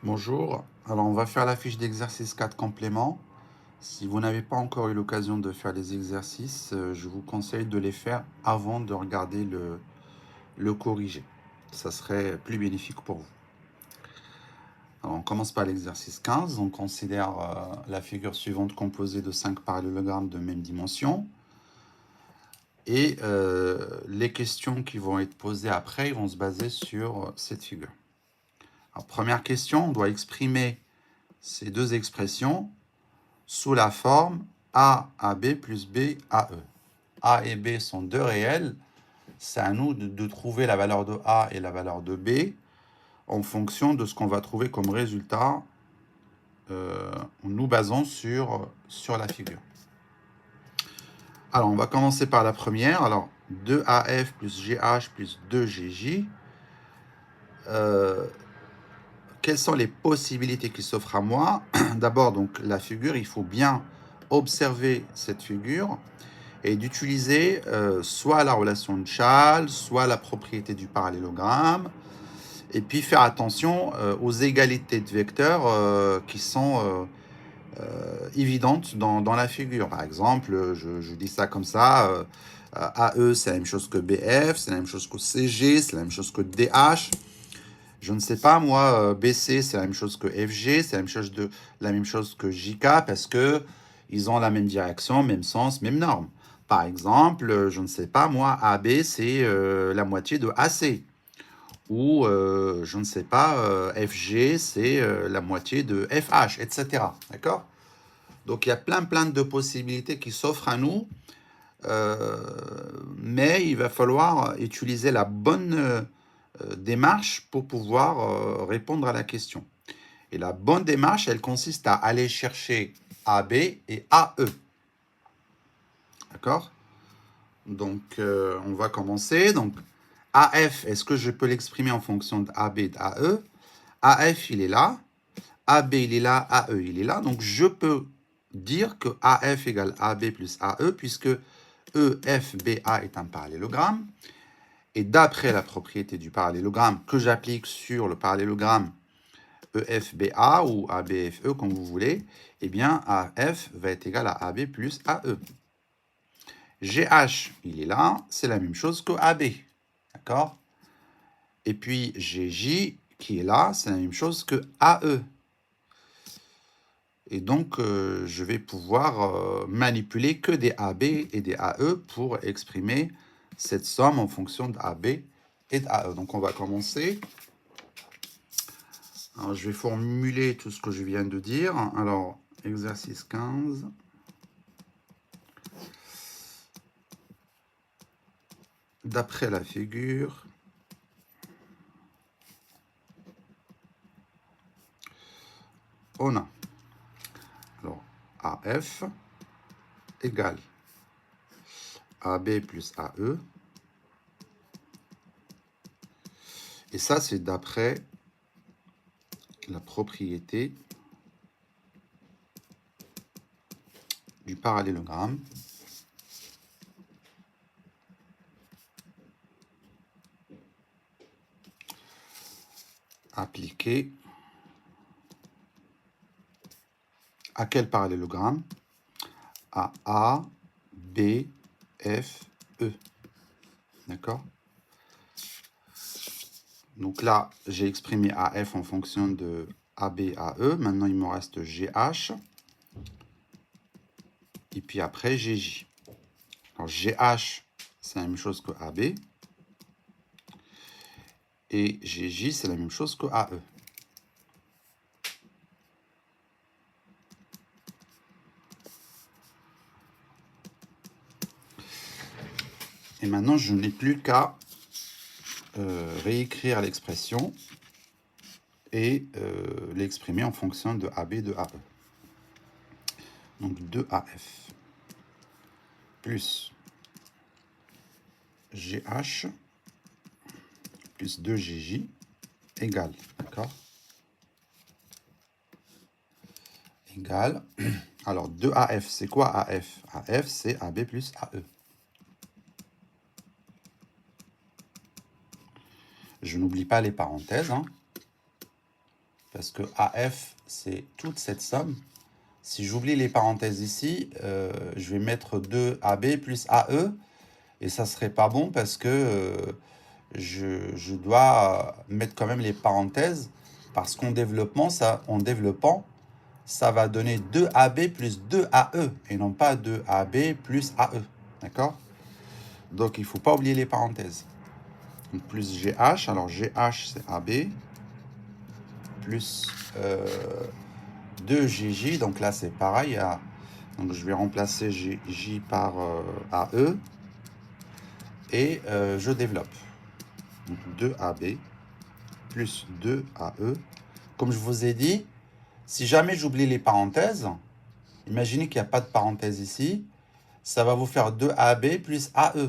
Bonjour, alors on va faire la fiche d'exercice 4 complément. Si vous n'avez pas encore eu l'occasion de faire les exercices, je vous conseille de les faire avant de regarder le corrigé. Ça serait plus bénéfique pour vous. Alors on commence par l'exercice 15. On considère la figure suivante composée de 5 parallélogrammes de même dimension. Et les questions qui vont être posées après ils vont se baser sur cette figure. Alors première question, on doit exprimer ces deux expressions sous la forme AB plus BAE. A et B sont deux réels. C'est à nous de trouver la valeur de A et la valeur de B en fonction de ce qu'on va trouver comme résultat en nous basant sur la figure. Alors, on va commencer par la première. Alors, 2AF plus GH plus 2GJ. Quelles sont les possibilités qui s'offrent à moi? D'abord, donc, la figure, il faut bien observer cette figure et d'utiliser soit la relation de Chasles, soit la propriété du parallélogramme, et puis faire attention aux égalités de vecteurs qui sont évidentes dans la figure. Par exemple, je dis ça comme ça, AE c'est la même chose que BF, c'est la même chose que CG, c'est la même chose que DH. Je ne sais pas, moi, BC c'est la même chose que FG, c'est la même chose que JK, parce que ils ont la même direction, même sens, même norme. Par exemple, je ne sais pas, moi, AB, c'est la moitié de AC. Ou, je ne sais pas, FG, c'est la moitié de FH, etc. D'accord? Donc, il y a plein de possibilités qui s'offrent à nous, mais il va falloir utiliser la bonne démarche pour pouvoir répondre à la question. Et la bonne démarche, elle consiste à aller chercher AB et AE. D'accord? Donc, on va commencer. Donc, AF, est-ce que je peux l'exprimer en fonction de AB et d'AE? AF, il est là. AB, il est là. AE, il est là. Donc, je peux dire que AF égale AB plus AE, puisque EFBA est un parallélogramme. Et d'après la propriété du parallélogramme que j'applique sur le parallélogramme EFBA ou ABFE, comme vous voulez, eh bien, AF va être égal à AB plus AE. GH, il est là, c'est la même chose que AB. D'accord? Et puis GJ, qui est là, c'est la même chose que AE. Et donc, je vais pouvoir manipuler que des AB et des AE pour exprimer cette somme en fonction d'AB et d'AE. Donc, on va commencer. Alors, je vais formuler tout ce que je viens de dire. Alors, exercice 15. D'après la figure, on a alors AF égale AB plus AE. Et ça, c'est d'après la propriété du parallélogramme appliqué à quel parallélogramme? À A, B, F, E. D'accord? Donc là, j'ai exprimé AF en fonction de AB, AE. Maintenant, il me reste GH. Et puis après, GJ. Alors, GH, c'est la même chose que AB. Et GJ, c'est la même chose que AE. Et maintenant, je n'ai plus qu'à réécrire l'expression et l'exprimer en fonction de AB de AE. Donc 2AF plus GH plus 2GJ égale, d'accord? Égale, alors 2AF, c'est quoi AF? AF, c'est AB plus AE. Je n'oublie pas les parenthèses, hein. parce que AF, c'est toute cette somme. Si j'oublie les parenthèses ici, je vais mettre 2AB plus AE, et ça serait pas bon parce que je dois mettre quand même les parenthèses, parce qu'en développant, ça va donner 2AB plus 2AE, et non pas 2AB plus AE, d'accord? Donc, il ne faut pas oublier les parenthèses. Donc, plus GH, alors GH, c'est AB, plus 2GJ, donc là, c'est pareil. Donc, je vais remplacer GJ par AE, et je développe. Donc, 2AB plus 2AE. Comme je vous ai dit, si jamais j'oublie les parenthèses, imaginez qu'il n'y a pas de parenthèse ici, ça va vous faire 2AB plus AE.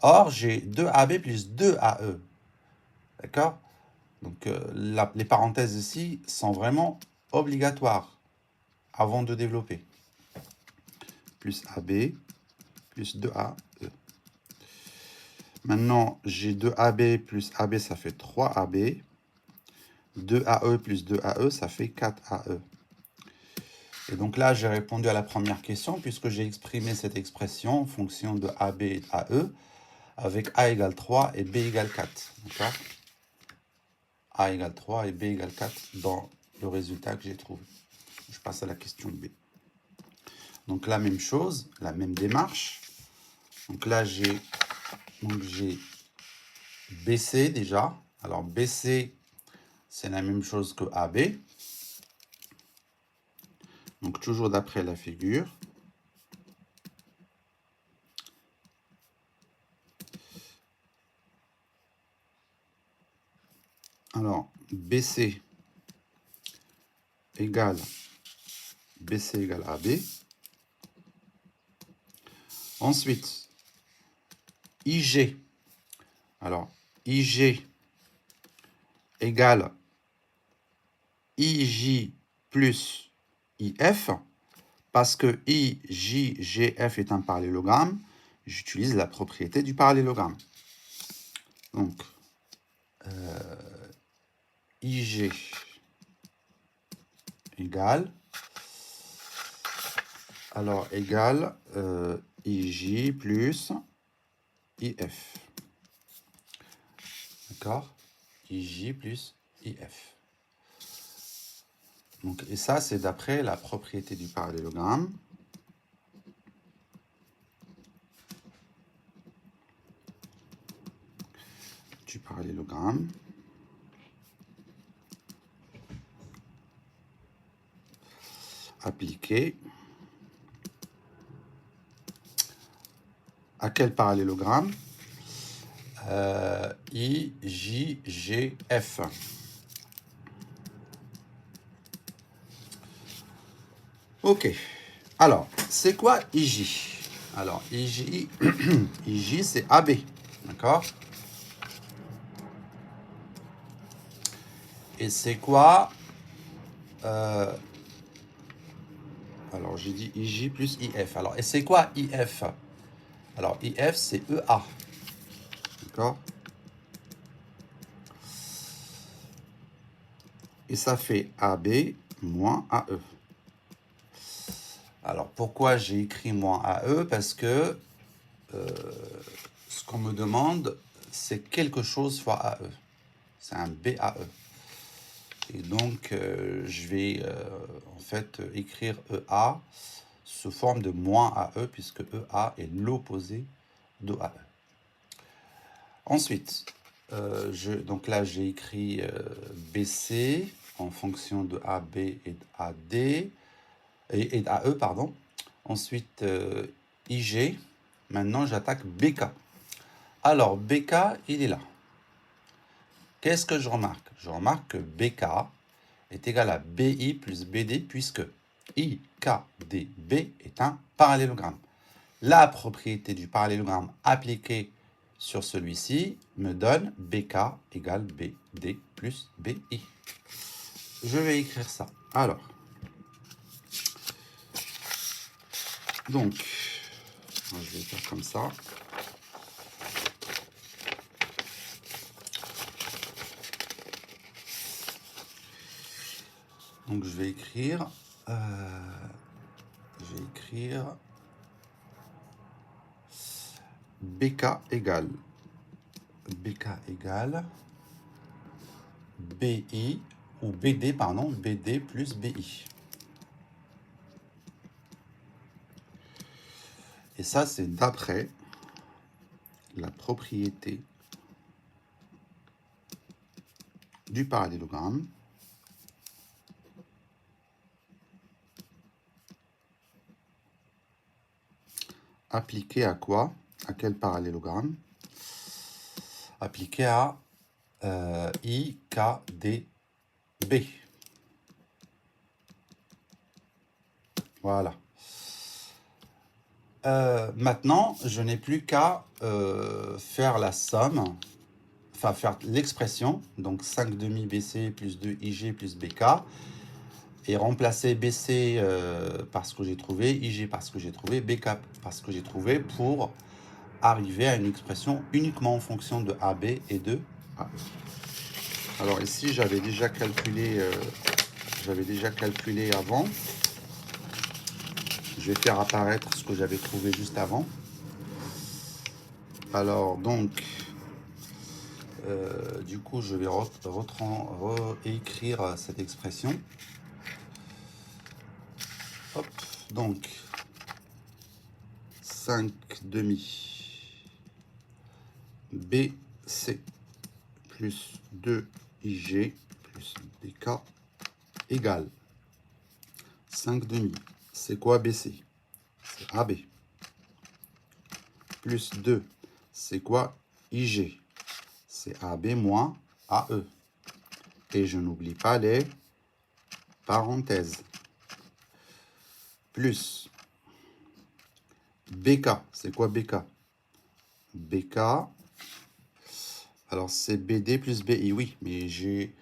Or, j'ai 2AB plus 2AE. D'accord? Donc, les parenthèses ici sont vraiment obligatoires avant de développer. Plus AB plus 2AE. Maintenant, j'ai 2AB plus AB, ça fait 3AB. 2AE plus 2AE, ça fait 4AE. Et donc là, j'ai répondu à la première question puisque j'ai exprimé cette expression en fonction de AB et AE avec A égale 3 et B égale 4. D'accord? A égale 3 et B égale 4 dans le résultat que j'ai trouvé. Je passe à la question B. Donc la même chose, la même démarche. Donc là, j'ai BC déjà. Alors BC, c'est la même chose que AB. Donc toujours d'après la figure. Alors BC égale AB. Ensuite, IG. Alors, IG égale IJ plus IF. Parce que IJGF est un parallélogramme, j'utilise la propriété du parallélogramme. Donc, IG égale, alors égale IJ plus IF. D'accord? IJ plus IF. Donc, et ça, c'est d'après la propriété du parallélogramme. Du parallélogramme. Appliqué à quel parallélogramme? IJGF. Ok. Alors, c'est quoi IJ? Alors, IJ, IJ c'est AB. D'accord? Et c'est quoi alors, j'ai dit IJ plus IF. Alors, et c'est quoi IF? Alors, IF, c'est EA. D'accord? Et ça fait AB moins AE. Alors, pourquoi j'ai écrit moins AE? Parce que ce qu'on me demande, c'est quelque chose fois AE. C'est un BAE. Et donc, je vais en fait écrire EA sous forme de moins AE, puisque EA est l'opposé de AE. Ensuite, donc là, j'ai écrit BC en fonction de AB et d'AD, et d'AE, pardon. Ensuite, IG. Maintenant, j'attaque BK. Alors, BK, il est là. Qu'est-ce que je remarque? Je remarque que BK est égal à BI plus BD, puisque IKDB est un parallélogramme. La propriété du parallélogramme appliquée sur celui-ci me donne BK égale BD plus BI. Je vais écrire ça. Alors, donc, je vais faire comme ça. Donc je vais écrire, BK égale BI ou BD, pardon, BD plus BI. Et ça, c'est d'après la propriété du parallélogramme appliqué à quoi? À quel parallélogramme? Appliqué à IKDB. Voilà. Maintenant, je n'ai plus qu'à faire la somme, enfin faire l'expression, donc 5 demi BC plus 2 IG plus BK, et remplacer BC par ce que j'ai trouvé, IG par ce que j'ai trouvé, BK par ce que j'ai trouvé, pour arriver à une expression uniquement en fonction de AB et de AE. Alors ici, j'avais déjà calculé avant. Je vais faire apparaître ce que j'avais trouvé juste avant. Alors donc, du coup, je vais réécrire cette expression. Hop, donc 5 demi BC plus 2 IG plus BK égale 5 demi. C'est quoi BC? C'est AB. Plus 2, c'est quoi IG? C'est AB moins AE. Et je n'oublie pas les parenthèses. Plus BK, c'est quoi BK? BK, alors c'est BD plus BI, oui, mais j'ai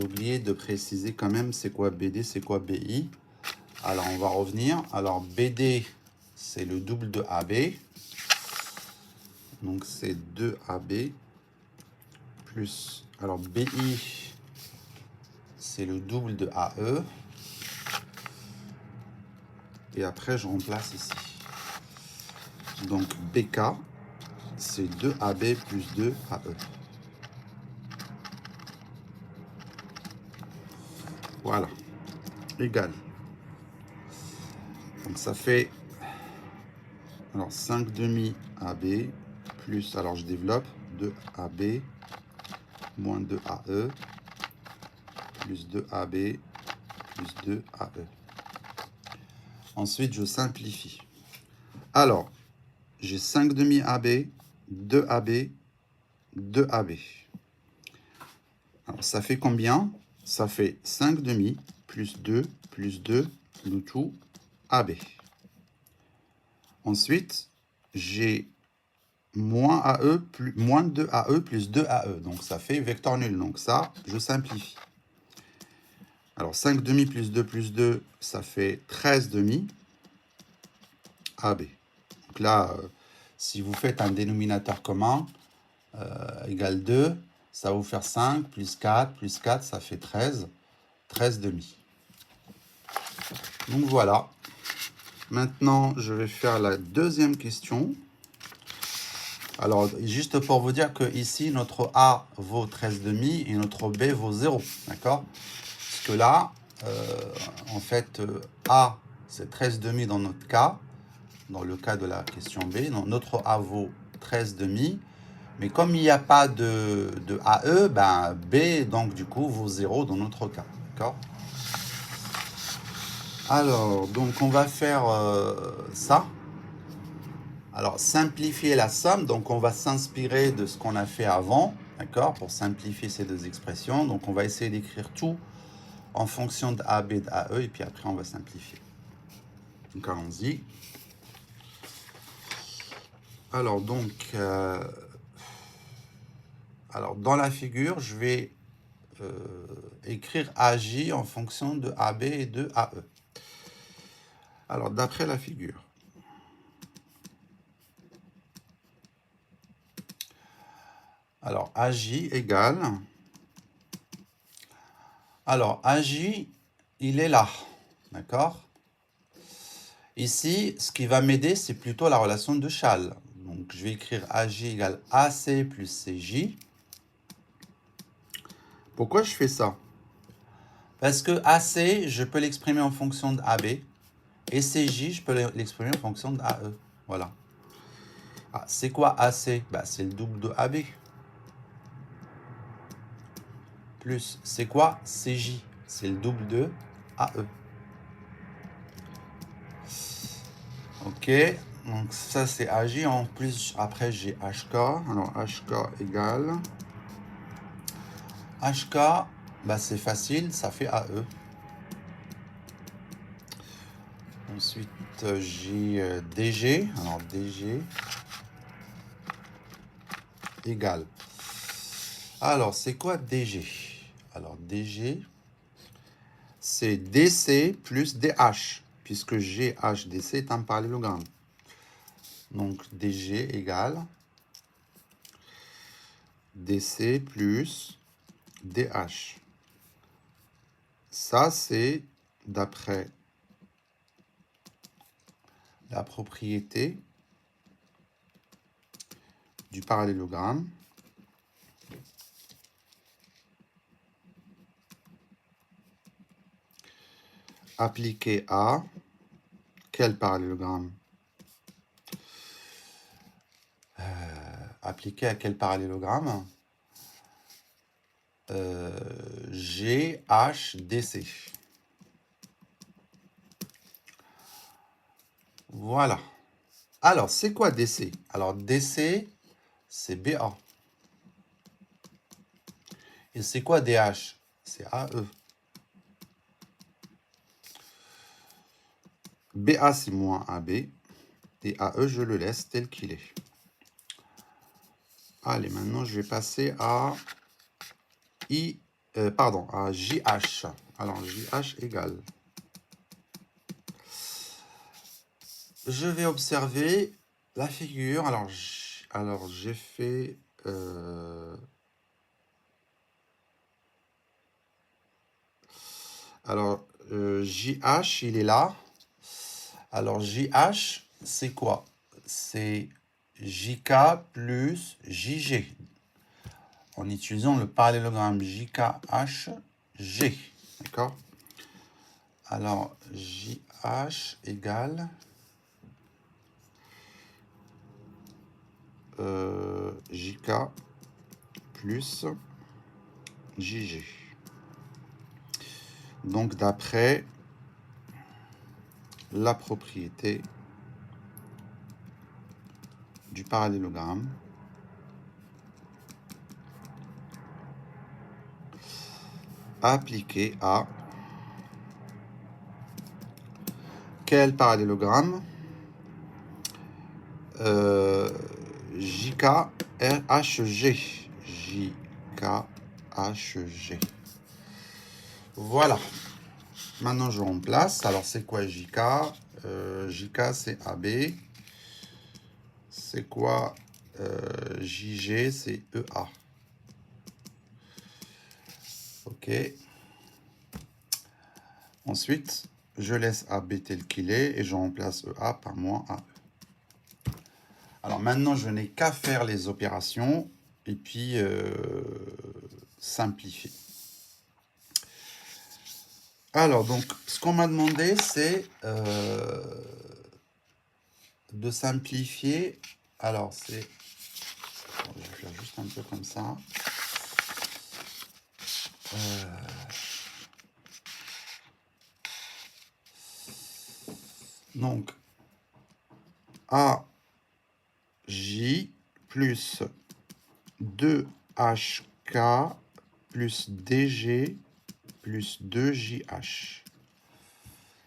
oublié de préciser quand même c'est quoi BD, c'est quoi BI. Alors on va revenir. Alors BD, c'est le double de AB. Donc c'est 2AB plus, alors BI, c'est le double de AE. Et après, je remplace ici. Donc BK, c'est 2AB plus 2AE. Voilà, égal. Donc ça fait, alors 5 demi AB plus, alors je développe, 2AB moins 2AE plus 2AB plus 2AE. Ensuite, je simplifie. Alors, j'ai 5 demi AB, 2AB, 2AB. Alors, ça fait combien? Ça fait 5 demi plus 2, le tout AB. Ensuite, j'ai moins AE, moins 2AE plus 2AE. Donc, ça fait vecteur nul. Donc, ça, je simplifie. Alors, 5 demi plus 2, ça fait 13 demi AB. Donc là, si vous faites un dénominateur commun égale 2, ça va vous faire 5 plus 4, ça fait 13. 13 demi. Donc voilà. Maintenant, je vais faire la deuxième question. Alors, juste pour vous dire que ici, notre A vaut 13 demi et notre B vaut 0. D'accord? Parce que là, en fait, A, c'est 13 demi dans notre cas, dans le cas de la question B. Donc, notre A vaut 13 demi. Mais comme il n'y a pas de AE, ben B, donc du coup, vaut 0 dans notre cas. D'accord? Alors, donc on va faire ça. Alors, simplifier la somme. Donc, on va s'inspirer de ce qu'on a fait avant, d'accord, pour simplifier ces deux expressions. Donc, on va essayer d'écrire tout en fonction de AB et de AE, et puis après, on va simplifier. Donc, allons-y. Alors, donc, dans la figure, je vais écrire AJ en fonction de AB et de AE. Alors, d'après la figure, alors AJ égale, alors AJ, il est là. D'accord? Ici, ce qui va m'aider, c'est plutôt la relation de Châle. Donc, je vais écrire AJ égale AC plus CJ. Pourquoi je fais ça? Parce que AC, je peux l'exprimer en fonction de AB. Et CJ, je peux l'exprimer en fonction de AE. Voilà. Ah, c'est quoi AC? Bah, c'est le double de AB. Plus, c'est quoi CJ? C'est le double de AE. Ok, donc ça c'est AJ. En plus, après j'ai HK. Alors HK égale... HK, bah, c'est facile, ça fait AE. Ensuite, j'ai DG. Alors DG égale... Alors, c'est quoi DG? Alors, DG, c'est DC plus DH, puisque GHDC est un parallélogramme. Donc, DG égale DC plus DH. Ça, c'est d'après la propriété du parallélogramme appliqué à quel parallélogramme? Appliqué à quel parallélogramme? GHDC. Voilà. Alors, c'est quoi DC? Alors, DC, c'est BA. Et c'est quoi DH? C'est AE. BA, c'est moins AB. Et AE, je le laisse tel qu'il est. Allez, maintenant, je vais passer à à JH. Alors, JH égale. Je vais observer la figure. Alors, j'ai fait... JH, il est là. Alors, JH, c'est quoi? C'est JK plus JG. En utilisant le parallélogramme JKHG. D'accord? Alors, JH égale... JK plus JG. Donc, d'après la propriété du parallélogramme appliqué à quel parallélogramme? JKHG. JKHG. Voilà. Maintenant, je remplace. Alors, c'est quoi JK? JK, c'est AB. C'est quoi JG? C'est EA. OK. Ensuite, je laisse AB tel qu'il est et je remplace EA par moins AE. Alors maintenant, je n'ai qu'à faire les opérations et puis simplifier. Alors, donc, ce qu'on m'a demandé, c'est de simplifier. Alors, c'est... Je vais faire juste un peu comme ça. Donc, AJ plus 2HK plus DG plus 2JH.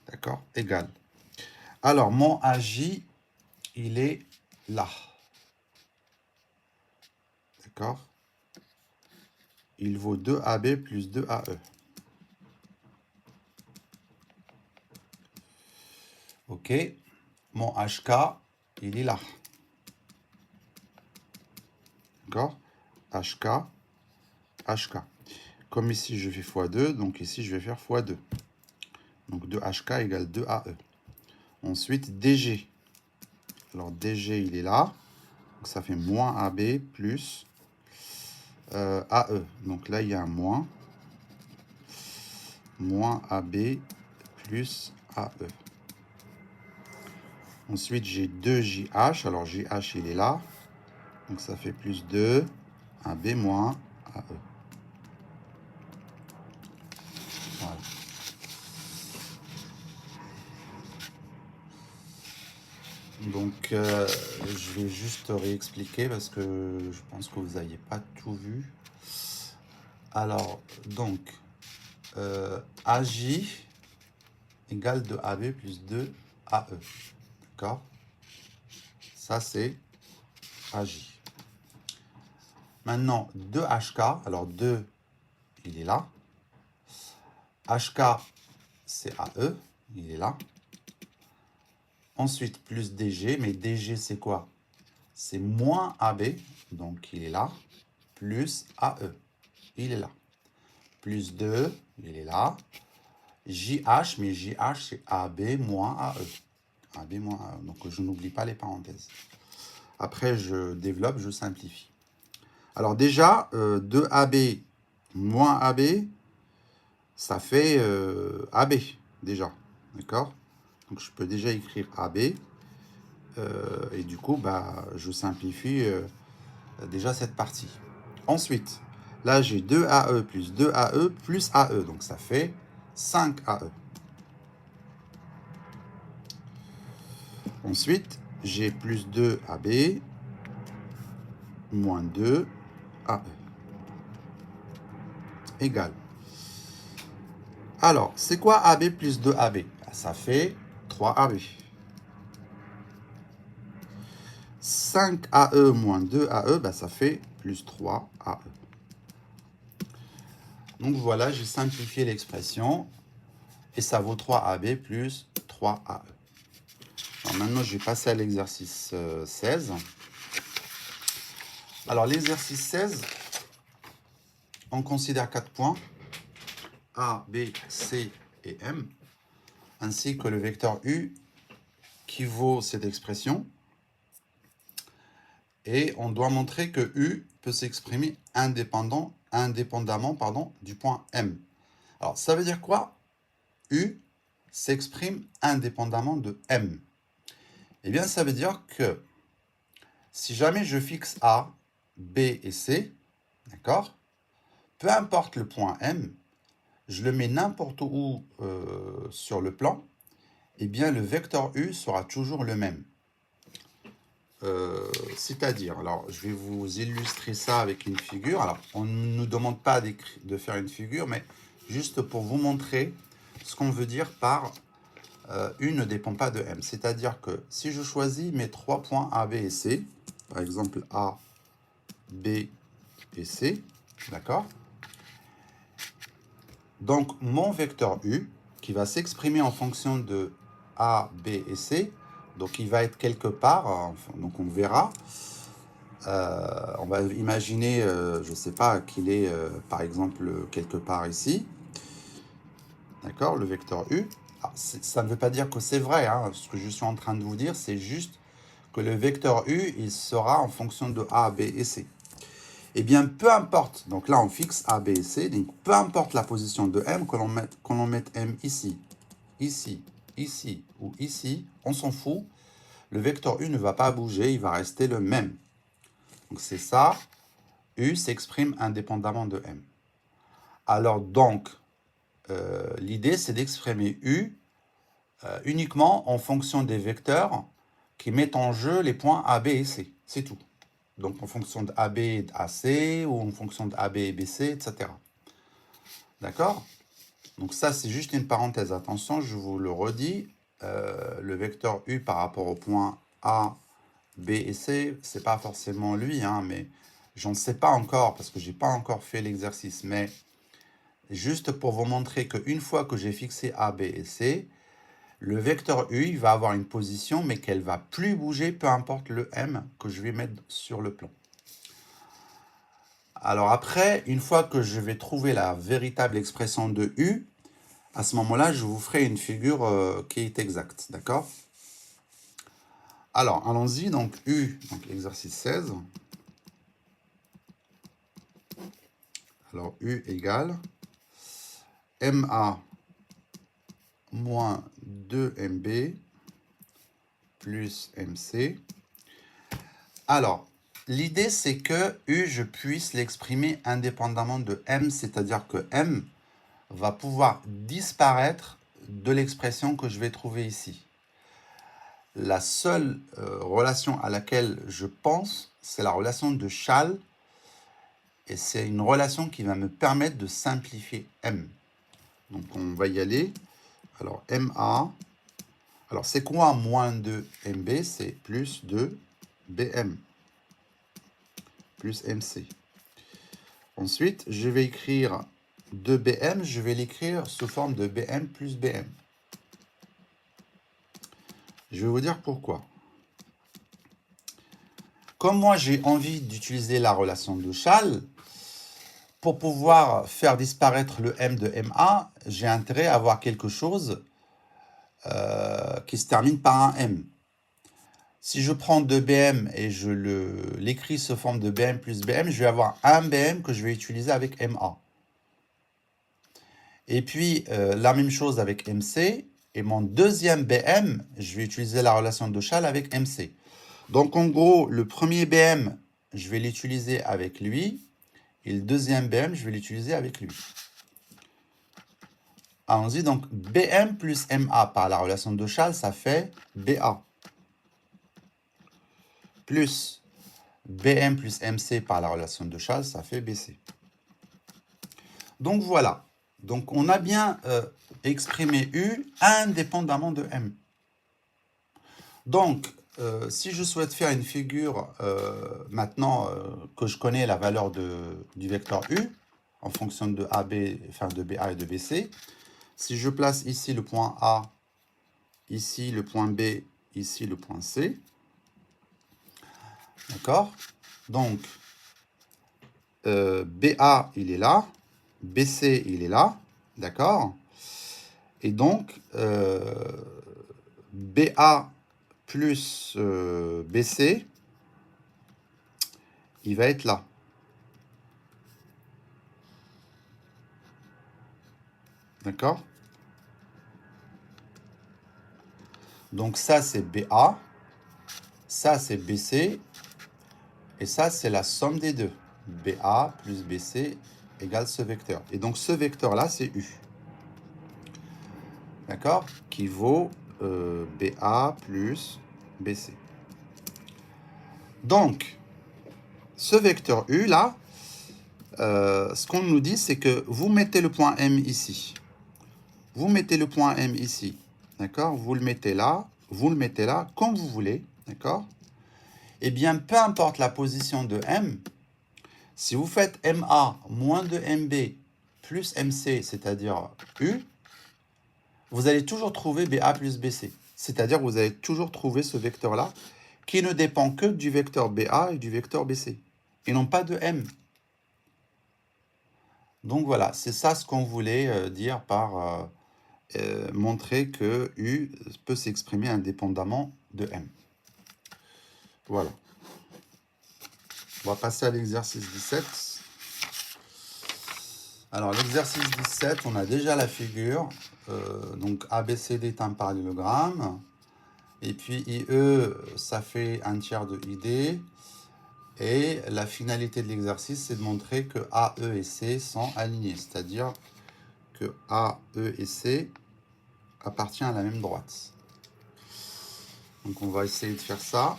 D'accord? Égal. Alors, mon AJ, il est là. D'accord? Il vaut 2AB plus 2AE. OK? Mon HK, il est là. D'accord? HK, HK. Comme ici, je fais x2, donc ici, je vais faire x2. Donc 2HK égale 2AE. Ensuite, DG. Alors DG, il est là. Donc ça fait moins AB plus AE. Donc là, il y a un moins. Moins AB plus AE. Ensuite, j'ai 2JH. Alors JH, il est là. Donc ça fait plus 2 AB moins AE. Voilà. Donc, je vais juste réexpliquer parce que je pense que vous n'aviez pas tout vu. Alors, donc, AJ égale 2AB plus 2AE. D'accord? Ça, c'est AJ. Maintenant, 2HK. Alors, 2, il est là. HK, c'est AE. Il est là. Ensuite, plus DG. Mais DG, c'est quoi? C'est moins AB. Donc, il est là. Plus AE. Il est là. Plus 2, il est là. JH, mais JH, c'est AB moins AE. AB moins AE. Donc, je n'oublie pas les parenthèses. Après, je développe, je simplifie. Alors déjà, 2AB moins AB, ça fait AB, déjà. D'accord? Donc, je peux déjà écrire AB. Et du coup, bah, je simplifie déjà cette partie. Ensuite, là, j'ai 2AE plus 2AE plus AE. Donc, ça fait 5AE. Ensuite, j'ai plus 2AB moins 2AE égale. Alors, c'est quoi AB plus 2AB? Ça fait 3AB. 5AE moins 2AE, bah, ça fait plus 3AE. Donc voilà, j'ai simplifié l'expression et ça vaut 3AB plus 3AE. Alors maintenant, je vais passer à l'exercice 16. Alors l'exercice 16, on considère 4 points, A, B, C et M, ainsi que le vecteur U qui vaut cette expression. Et on doit montrer que U peut s'exprimer indépendamment du point M. Alors, ça veut dire quoi? U s'exprime indépendamment de M. Eh bien, ça veut dire que si jamais je fixe A, B et C, d'accord? Peu importe le point M, je le mets n'importe où sur le plan, eh bien, le vecteur U sera toujours le même. C'est-à-dire, alors je vais vous illustrer ça avec une figure. Alors, on ne nous demande pas de faire une figure, mais juste pour vous montrer ce qu'on veut dire par U ne dépend pas de M. C'est-à-dire que si je choisis mes 3 points A, B et C, par exemple A, B et C, d'accord? Donc, mon vecteur U, qui va s'exprimer en fonction de A, B et C, donc il va être quelque part, donc on verra. On va imaginer, je ne sais pas, qu'il est par exemple quelque part ici. D'accord, le vecteur U. Alors, ça ne veut pas dire que c'est vrai, hein. Ce que je suis en train de vous dire, c'est juste que le vecteur U, il sera en fonction de A, B et C. Eh bien, peu importe, donc là on fixe A, B et C, donc peu importe la position de M, que l'on mette M ici, ici, ici ou ici, on s'en fout. Le vecteur U ne va pas bouger, il va rester le même. Donc c'est ça, U s'exprime indépendamment de M. Alors donc, l'idée c'est d'exprimer U uniquement en fonction des vecteurs qui mettent en jeu les points A, B et C. C'est tout. Donc en fonction de AB et AC, ou en fonction de AB et BC, etc. D'accord? Donc ça, c'est juste une parenthèse. Attention, je vous le redis, le vecteur U par rapport au point A, B et C, c'est pas forcément lui, hein, mais j'en sais pas encore parce que j'ai pas encore fait l'exercice. Mais juste pour vous montrer qu'une fois que j'ai fixé A, B et C, le vecteur U il va avoir une position, mais qu'elle va plus bouger, peu importe le M que je vais mettre sur le plan. Alors après, une fois que je vais trouver la véritable expression de U, À ce moment-là, je vous ferai une figure qui est exacte, d'accord? Alors, allons-y, donc U, donc exercice 16. Alors, U égale MA moins 2MB plus MC. Alors, l'idée, c'est que U, je puisse l'exprimer indépendamment de M, c'est-à-dire que M va pouvoir disparaître de l'expression que je vais trouver ici. La seule relation à laquelle je pense, c'est la relation de Schall, et c'est une relation qui va me permettre de simplifier M. Donc, on va y aller. Alors, MA, alors c'est quoi moins 2MB? C'est plus 2BM, plus MC. Ensuite, je vais écrire 2BM, je vais l'écrire sous forme de BM plus BM. Je vais vous dire pourquoi. Comme moi, j'ai envie d'utiliser la relation de Schall, pour pouvoir faire disparaître le M de MA, j'ai intérêt à avoir quelque chose qui se termine par un M. Si je prends 2BM et je l'écris sous forme de BM plus BM, je vais avoir un BM que je vais utiliser avec MA. Et puis, la même chose avec MC. Et mon deuxième BM, je vais utiliser la relation de Schall avec MC. Donc, en gros, le premier BM, je vais l'utiliser avec lui. Et le deuxième BM, je vais l'utiliser avec lui. Allons-y, donc BM plus MA par la relation de Schall, ça fait BA. Plus BM plus MC par la relation de Schall, ça fait BC. Donc voilà. Donc on a bien exprimé U indépendamment de M. Donc, si je souhaite faire une figure maintenant que je connais la valeur du vecteur U, en fonction de AB, enfin de BA et de BC, si je place ici le point A, ici le point B, ici le point C, d'accord? Donc, BA, il est là, BC, il est là, d'accord? Et donc, BA plus BC, il va être là. D'accord? Donc ça, c'est BA, ça, c'est BC, et ça, c'est la somme des deux. BA plus BC égale ce vecteur. Et donc, ce vecteur-là, c'est U. D'accord? Qui vaut BA plus BC. Donc, ce vecteur U, là, ce qu'on nous dit, c'est que vous mettez le point M ici. Vous mettez le point M ici. D'accord? Vous le mettez là, comme vous voulez. D'accord? Eh bien, peu importe la position de M, si vous faites MA moins de MB plus MC, c'est-à-dire U, vous allez toujours trouver BA plus BC. C'est-à-dire que vous allez toujours trouver ce vecteur-là qui ne dépend que du vecteur BA et du vecteur BC, et non pas de M. Donc voilà, c'est ça ce qu'on voulait dire par montrer que U peut s'exprimer indépendamment de M. Voilà. On va passer à l'exercice 17. Alors, l'exercice 17, on a déjà la figure. Donc, ABCD est un parallélogramme. Et puis, IE, ça fait un tiers de ID. Et la finalité de l'exercice, c'est de montrer que A, E et C sont alignés. C'est-à-dire que A, E et C appartiennent à la même droite. Donc, on va essayer de faire ça.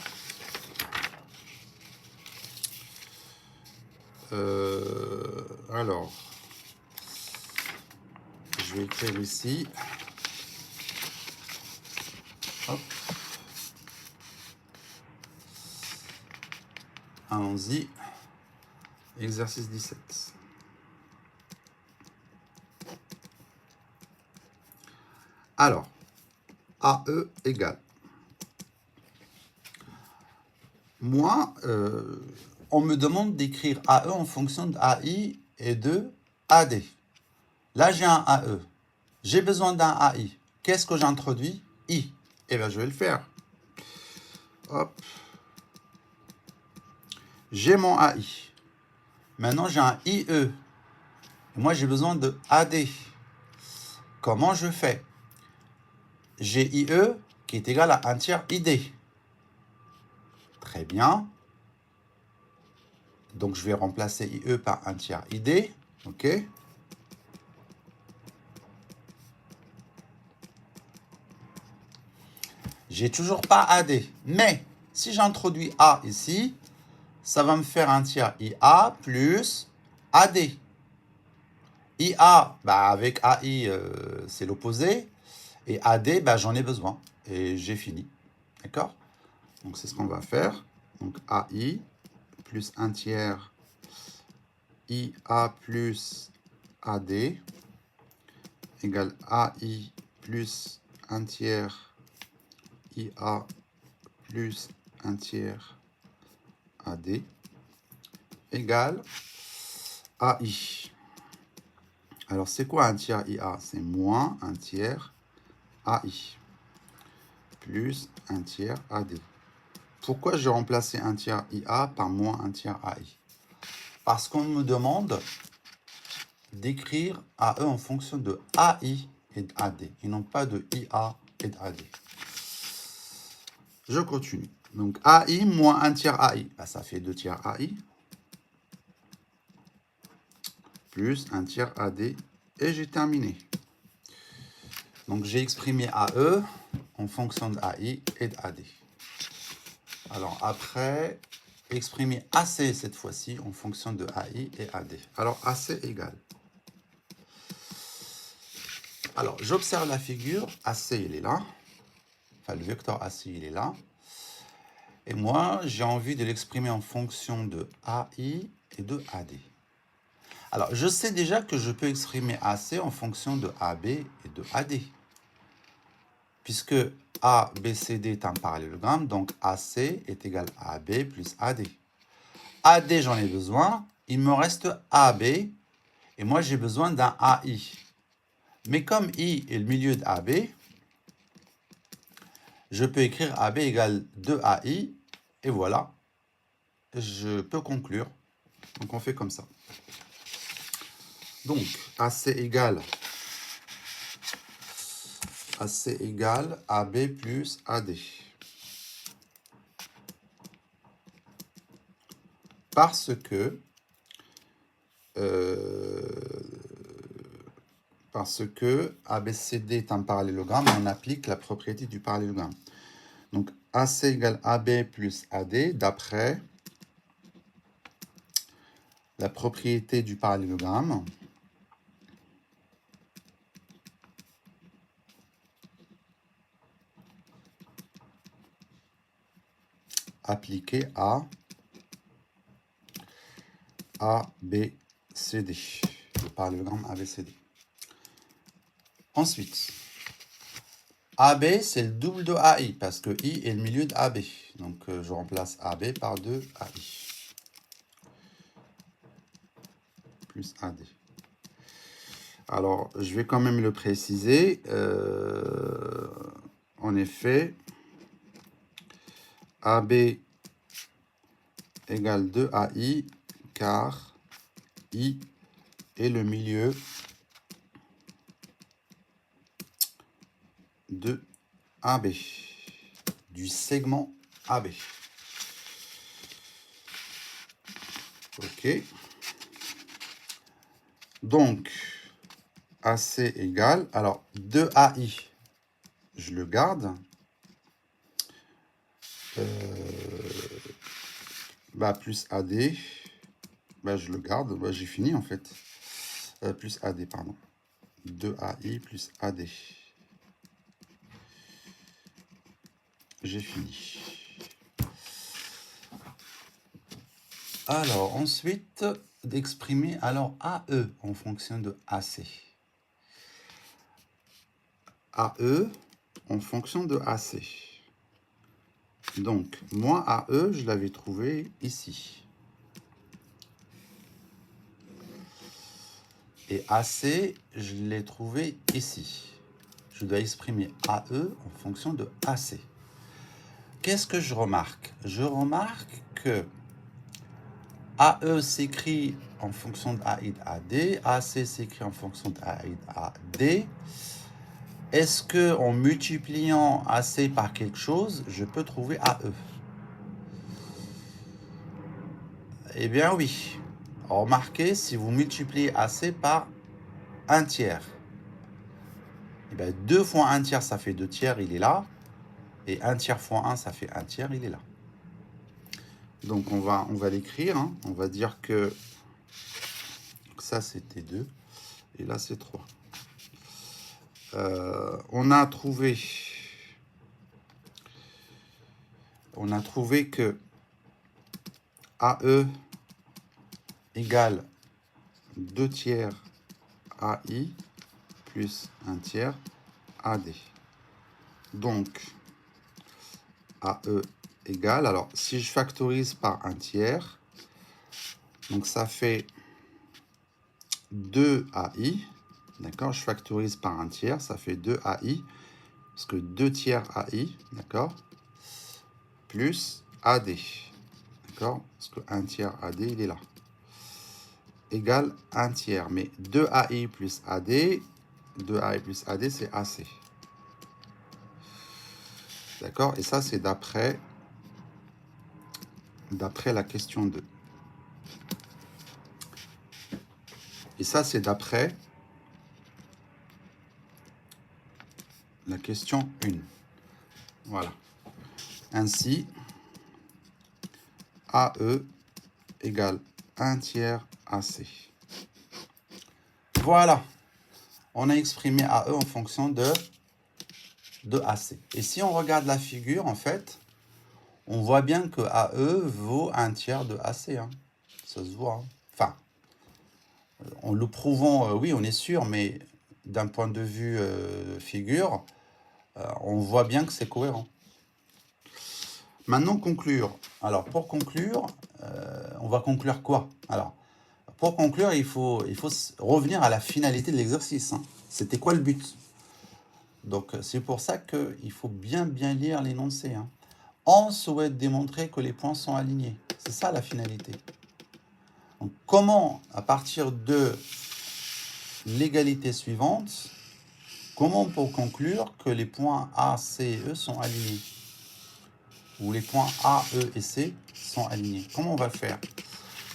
Alors, je vais écrire ici. Hop. Allons-y. Exercice 17. Alors, AE égale. Moi, on me demande d'écrire AE en fonction de AI et de AD. Là, j'ai un AE. J'ai besoin d'un AI. Qu'est-ce que j'introduis? I. Eh bien, je vais le faire. Hop. J'ai mon AI. Maintenant, j'ai un IE. Et moi, j'ai besoin de AD. Comment je fais? J'ai IE qui est égal à 1 tiers ID. Très bien. Donc, je vais remplacer IE par 1 tiers ID. OK. J'ai toujours pas AD. Mais, si j'introduis A ici, ça va me faire 1 tiers IA plus AD. IA, bah avec AI, c'est l'opposé. Et AD, bah, j'en ai besoin. Et j'ai fini. D'accord? Donc, c'est ce qu'on va faire. Donc, AI plus 1 tiers IA plus AD égale AI plus 1 tiers IA plus 1 tiers AD égale AI. Alors, c'est quoi 1 tiers IA? C'est moins 1 tiers AI plus 1 tiers AD. Pourquoi j'ai remplacé 1 tiers IA par moins 1 tiers AI? Parce qu'on me demande d'écrire AE en fonction de AI et d'AD, et non pas de IA et d'AD. Je continue. Donc, AI moins 1 tiers AI, bah, ça fait 2 tiers AI, plus 1 tiers AD, et j'ai terminé. Donc, j'ai exprimé AE en fonction de AI et d'AD. Alors, après, exprimer AC cette fois-ci en fonction de AI et AD. Alors, AC égale. Alors, j'observe la figure, AC, il est là. Enfin, le vecteur AC, il est là. Et moi, j'ai envie de l'exprimer en fonction de AI et de AD. Alors, je sais déjà que je peux exprimer AC en fonction de AB et de AD. Puisque ABCD est un parallélogramme, donc AC est égal à AB plus AD. AD, j'en ai besoin. Il me reste AB. Et moi, j'ai besoin d'un AI. Mais comme I est le milieu de AB, je peux écrire AB égale 2AI. Et voilà. Je peux conclure. Donc, on fait comme ça. Donc, AC égale AB plus AD. Parce que ABCD est un parallélogramme, on applique la propriété du parallélogramme. Donc, AC égale AB plus AD d'après la propriété du parallélogramme appliquée à ABCD, le parallélogramme ABCD. Ensuite, AB, c'est le double de AI, parce que I est le milieu de AB. Donc, je remplace AB par 2 AI. Plus AD. Alors, je vais quand même le préciser. En effet, AB égale 2 AI, car I est le milieu de AB, du segment AB. OK. Donc, AC égale, alors 2AI, je le garde. Plus AD, je le garde, j'ai fini en fait. Plus AD, pardon. 2AI plus AD. J'ai fini. Alors, ensuite, d'exprimer alors AE en fonction de AC. AE en fonction de AC. Donc, moi, AE, je l'avais trouvé ici. Et AC, je l'ai trouvé ici. Je dois exprimer AE en fonction de AC. Qu'est-ce que je remarque? Je remarque que AE s'écrit en fonction de AID AD, AC s'écrit en fonction de AID AD. Est-ce que en multipliant AC par quelque chose, je peux trouver AE? Eh bien oui. Remarquez, si vous multipliez AC par 1 tiers, eh bien 2 fois 1 tiers, ça fait 2 tiers, il est là. Et 1 tiers fois 1, ça fait 1 tiers, il est là. Donc on va l'écrire. Hein. On va dire que ça, c'était 2. Et là, c'est 3. On a trouvé que AE égale 2 tiers AI plus 1 tiers AD. Donc, AE égale, alors si je factorise par 1 tiers, donc ça fait 2 AI, d'accord, je factorise par 1 tiers, ça fait 2 AI, parce que 2 tiers AI, d'accord, plus AD, d'accord, parce que 1 tiers AD, il est là, égale 1 tiers, mais 2 AI plus AD, 2 AI plus AD, c'est AC. D'accord? Et ça, c'est d'après la question 2. Et ça, c'est d'après la question 1. Voilà. Ainsi, AE égale 1 tiers AC. Voilà. On a exprimé AE en fonction de AC. Et si on regarde la figure, en fait, on voit bien que AE vaut 1 tiers de AC. Hein. Ça se voit. Hein. Enfin, en le prouvant, oui, on est sûr, mais d'un point de vue figure, on voit bien que c'est cohérent. Maintenant, conclure. Alors, pour conclure, on va conclure quoi? Alors, pour conclure, il faut revenir à la finalité de l'exercice. Hein. C'était quoi le but? Donc, c'est pour ça qu'il faut bien lire l'énoncé. Hein. On souhaite démontrer que les points sont alignés. C'est ça la finalité. Donc, comment, à partir de l'égalité suivante, comment on peut conclure que les points A, C et E sont alignés? Ou les points A, E et C sont alignés. Comment on va le faire?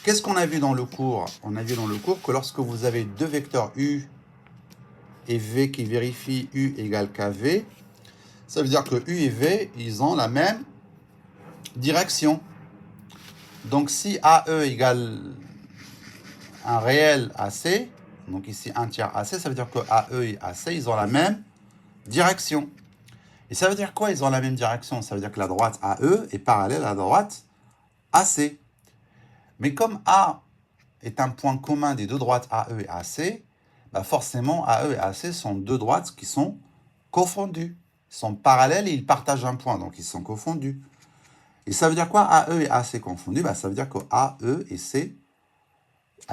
Qu'est-ce qu'on a vu dans le cours? On a vu dans le cours que lorsque vous avez deux vecteurs U et V qui vérifient U égale KV, ça veut dire que U et V, ils ont la même direction. Donc si AE égale un réel AC, donc ici 1 tiers AC, ça veut dire que AE et AC, ils ont la même direction. Et ça veut dire quoi, ils ont la même direction? Ça veut dire que la droite AE est parallèle à la droite AC. Mais comme A est un point commun des deux droites AE et AC, bah forcément AE et AC sont deux droites qui sont confondues. Ils sont parallèles et ils partagent un point, donc ils sont confondus. Et ça veut dire quoi, AE et AC confondus? Bah, ça veut dire que AE et C,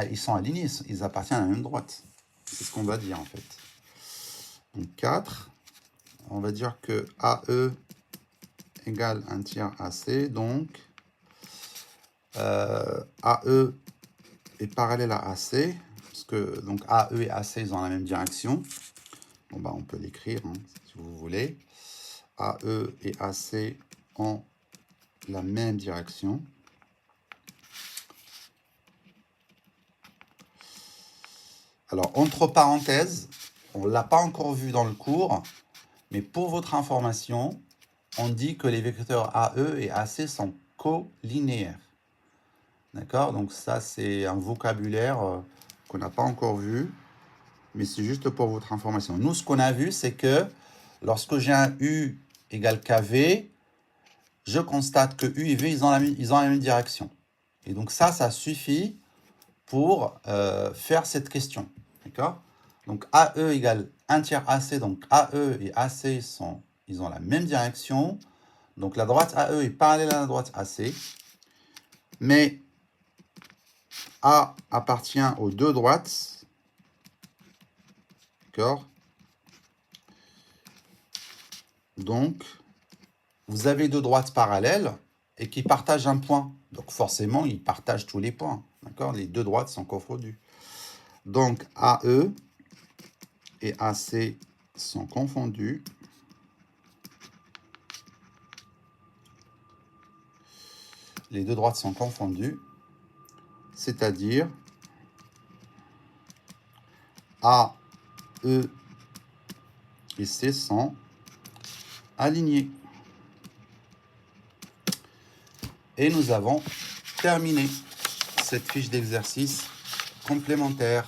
ils sont alignés, ils appartiennent à la même droite. C'est ce qu'on va dire en fait. Donc 4, on va dire que AE égale 1 tiers AC, donc AE est parallèle à AC, parce que donc AE et AC, ils ont la même direction. Bon, bah, on peut l'écrire, hein, si vous voulez. AE et AC ont la même direction. Alors, entre parenthèses, on ne l'a pas encore vu dans le cours, mais pour votre information, on dit que les vecteurs AE et AC sont collinéaires. D'accord? Donc ça, c'est un vocabulaire qu'on n'a pas encore vu, mais c'est juste pour votre information. Nous, ce qu'on a vu, c'est que lorsque j'ai un U égale KV, je constate que U et V, ils ont la même direction. Et donc ça suffit pour faire cette question. D'accord? Donc AE égale 1 tiers AC, donc AE et AC, ils ont la même direction. Donc la droite AE est parallèle à la droite AC. Mais A appartient aux deux droites D'accord? Donc, vous avez deux droites parallèles et qui partagent un point. Donc, forcément, ils partagent tous les points. D'accord? Les deux droites sont confondues. Donc, AE et AC sont confondus. Les deux droites sont confondues. C'est-à-dire A, E et C sont alignés. Et nous avons terminé cette fiche d'exercice complémentaire.